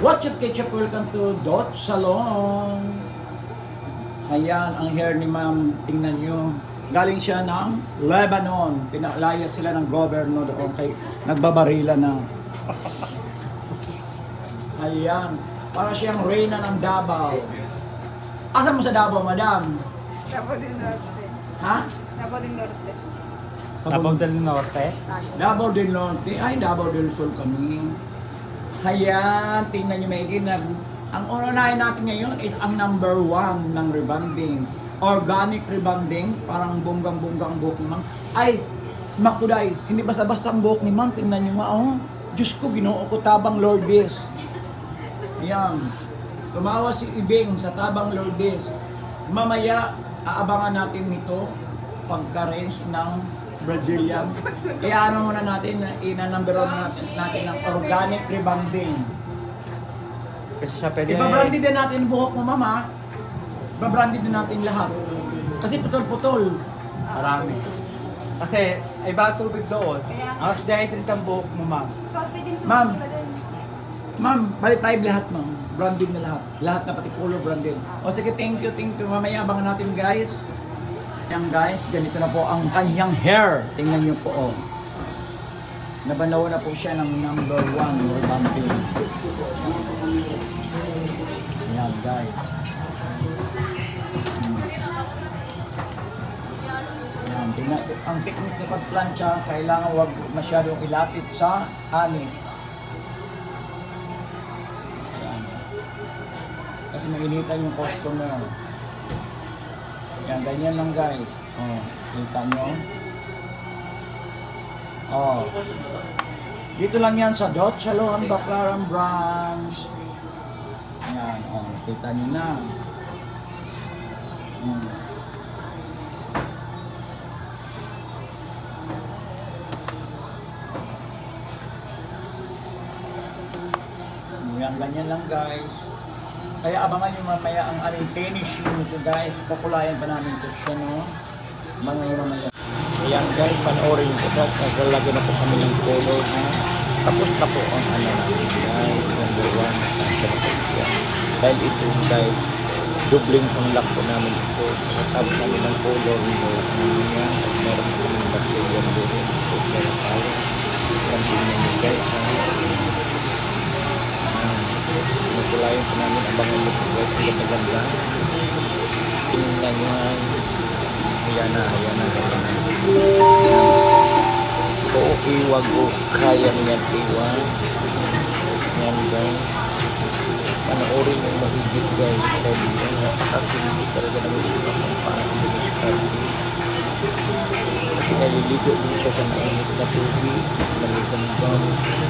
What's up, Ketchup? Welcome to Dot Salon. Ayan, ang hair ni ma'am, tingnan nyo. Galing siya ng Lebanon. Pinalaya sila ng governor doon kay nagbabarila na. Ayan, para siyang reyna ng Davao. Asan mo sa Davao, madam? Davao del Norte. Ha? Davao del Norte. Davao del Norte? Davao del Norte. Ay, Davao del Sur kami. Ayan, tingnan nyo maigi na. Ang unahin natin ngayon is ang number 1 ng rebonding. Organic rebonding. Parang bunggang-bunggang buhok ni ma'am. Ay, makuday. Hindi basta-basta ang buhok ni ma'am. Tingnan nyo nga, oh. Diyos ko, ginoo ko tabang Lourdes. Ayan. Tumawa si Ibing sa tabang Lourdes. Mamaya, aabangan natin nito pagka-raise ng Brazilian. Kaya ano muna natin, ina-number 1 natin ng organic rebonding. Kasi siya pwede... Ibabrandi din natin buhok mo, mama. Ibabrandi din natin lahat. Kasi putol-putol. Marami. Kasi iba tubig doon. Ang dehydrate ang buhok mo, ma'am. Salty din po Ma'am. sila din. Ma'am, balik tayo lahat, ma'am. Branded na lahat. Lahat na pati color branded. O sige, thank you. Mamaya abangan natin, guys. Yan guys, ganito na po ang kanyang hair. Tingnan nyo po, oh. Nabanaw na po siya ng number 1 rebonding. Yan guys. Yan, tingnan. Ang technique na pagplancha, kailangan wag masyadong ilapit sa ani. Yan. Kasi mainitan yung customer. Yan, ganyan lang guys. Oh, kita nyo. Oh. Dito lang yan sa Dot Salon, Baclaran Branch. Yan, oh, kita nyo na. Yan, ganyan lang guys. Kaya abangan nyo mamaya ang aling finishing nito guys. Kukulayan pa namin ito siya, no? Mamaya. Ayan guys, panoorin nyo po. Naglalagay na po kami ng color na. Tapos na po ang ano namin guys. Number 1. Nandiyan na po siya. Dahil ito guys, dubling pang lock po namin ito. Natap namin ng color nito. At meron po kami ng Brazilian dito. So, kaya tayo. Tingnan nyo guys. Nagkulayan po namin, abangan nyo po guys, ang ganda-ganda. Tingnan nyo nga. Ayan na. Oo, iwag o kaya niyan iwag. Ayan guys. Panoorin yung mahigit guys. Dahil napakakindi talaga namin ito kung paano diniscarte. Kasi naliligo din siya sa mainit na tubig. Maligam-gam.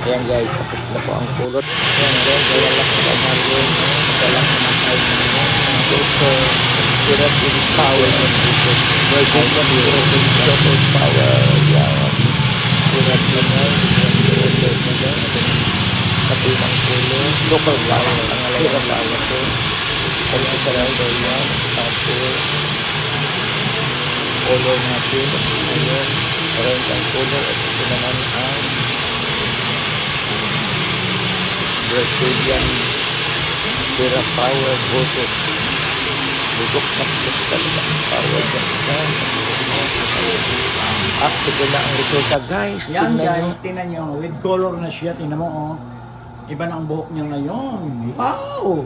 Ayan guys, tapos na po ang kulot. Ayan guys, ayan lang po ang hangin. Magalang naman tayo ng super keratin power ng dito. Version 1 keratin super power. Ayan. Keratin na. Keratin na guys. Pati ng kulot. Super power. Ang keratin power to. Pagka sa lang daw yan. Tapos color natin. Ayan. Orange ang color. At ito naman ang Brazilian Vera Power Botox. Botox na botox talaga. Power dyan. Ito na ang resulta guys. Yan guys, tingnan nyo. With color na siya. Tingnan mo, oh. Iba na ang buhok niya ngayon. Wow!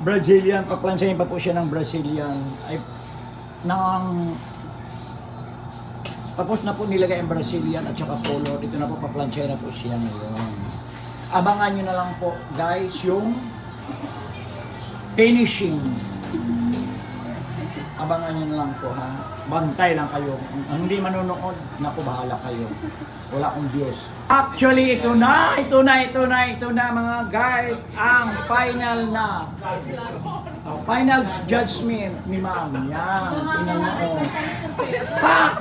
Brazilian. Paplansyahin pa po siya ng Brazilian. Ay, tapos na po nilagay ang Brazilian at saka color. Dito na po paplansyahin na po siya ngayon. Abangan nyo na lang po guys yung finishing. Abangan nyo na lang po ha. Bantay lang kayo. Ang hindi manonood, naku bahala kayo. Wala akong Diyos. Actually, ito na mga guys. Ang final na. Final judgment ni ma'am. Yan. Tingnan mo. Pak!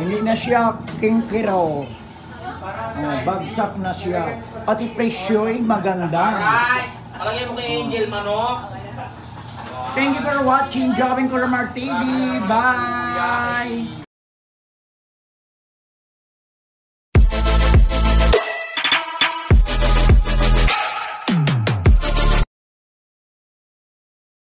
Hindi na siya kinkiraw. Bagsak na siya. Pati presyo ay maganda. Palagay mo kay Angel Manok. Thank you for watching Jovin Coramar TV. Bye!